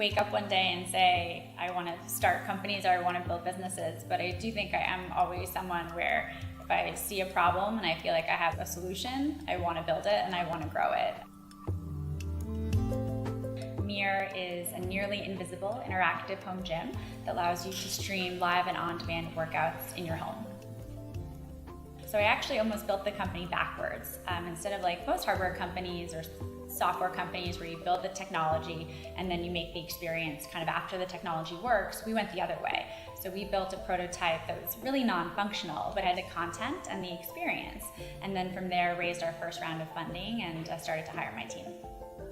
wake up one day and say, I want to start companies or I want to build businesses, but I do think I am always someone where if I see a problem and I feel like I have a solution, I want to build it and I want to grow it. Mirror is a nearly invisible interactive home gym that allows you to stream live and on-demand workouts in your home. So I actually almost built the company backwards. Instead of like most hardware companies or software companies where you build the technology and then you make the experience kind of after the technology works, we went the other way. So we built a prototype that was really non-functional, but had the content and the experience. And then from there, raised our first round of funding and started to hire my team.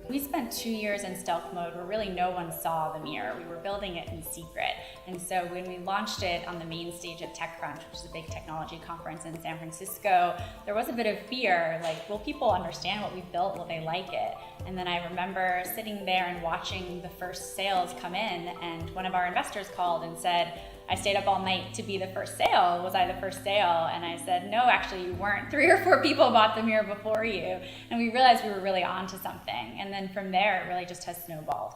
We spent 2 years in stealth mode where really no one saw the Mirror. We were building it in secret. And so when we launched it on the main stage of TechCrunch, which is a big technology conference in San Francisco, there was a bit of fear, like, will people understand what we've built? Will they like it? And then I remember sitting there and watching the first sales come in, and one of our investors called and said, I stayed up all night to be the first sale. Was I the first sale? And I said, no, actually you weren't. 3 or 4 people bought the Mirror before you. And we realized we were really onto something. And then from there, it really just has snowballed.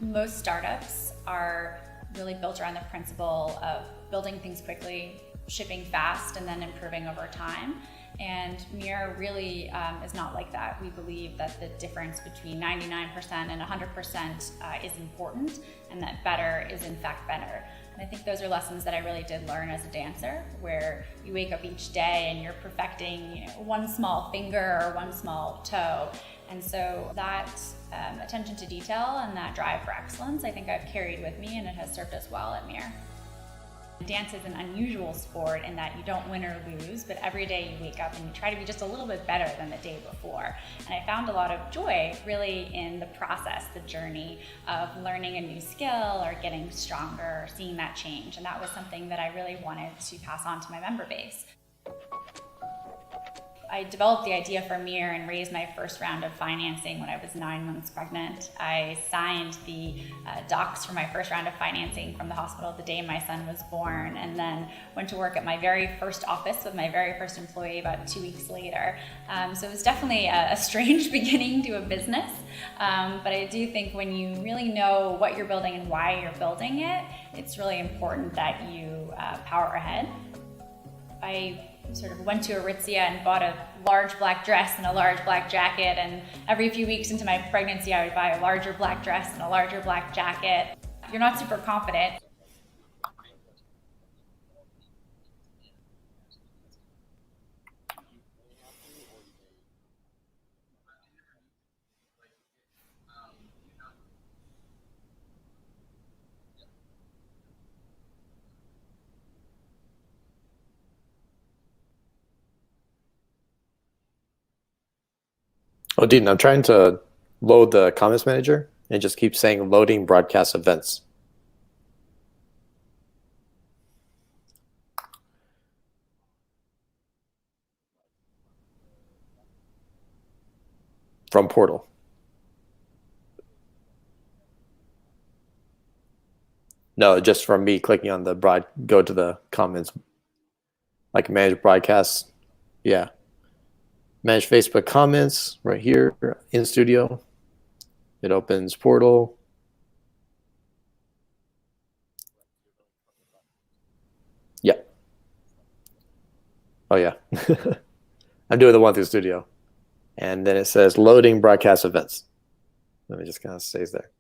Most startups are really built around the principle of building things quickly, shipping fast, and then improving over time. And Mirror really is not like that. We believe that the difference between 99% and 100% is important, and that better is in fact better. And I think those are lessons that I really did learn as a dancer, where you wake up each day and you're perfecting, one small finger or one small toe. And so that attention to detail and that drive for excellence, I think I've carried with me, and it has served us well at Mirror. Dance is an unusual sport in that you don't win or lose, but every day you wake up and you try to be just a little bit better than the day before. And I found a lot of joy really in the process, the journey of learning a new skill or getting stronger, or seeing that change. And that was something that I really wanted to pass on to my member base. I developed the idea for Mirror and raised my first round of financing when I was 9 months pregnant. I signed the docs for my first round of financing from the hospital the day my son was born, and then went to work at my very first office with my very first employee about 2 weeks later. So it was definitely a strange beginning to a business, but I do think when you really know what you're building and why you're building it, it's really important that you power ahead. I sort of went to Aritzia and bought a large black dress and a large black jacket, and every few weeks into my pregnancy I would buy a larger black dress and a larger black jacket. You're not super confident. Oh, Dean, I'm trying to load the comments manager and it just keeps saying loading broadcast events. From Portal. No, just from me clicking on the go to the comments, like manage broadcasts. Yeah. Manage Facebook comments right here in studio. It opens Portal. Yeah. Oh yeah. I'm doing the one through studio. And then it says loading broadcast events. Let me just kind of stays there.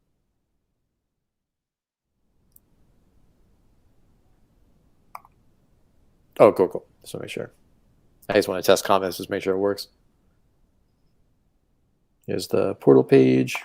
Oh, cool. Just want to make sure. I just want to test comments, just make sure it works. Here's the Portal page.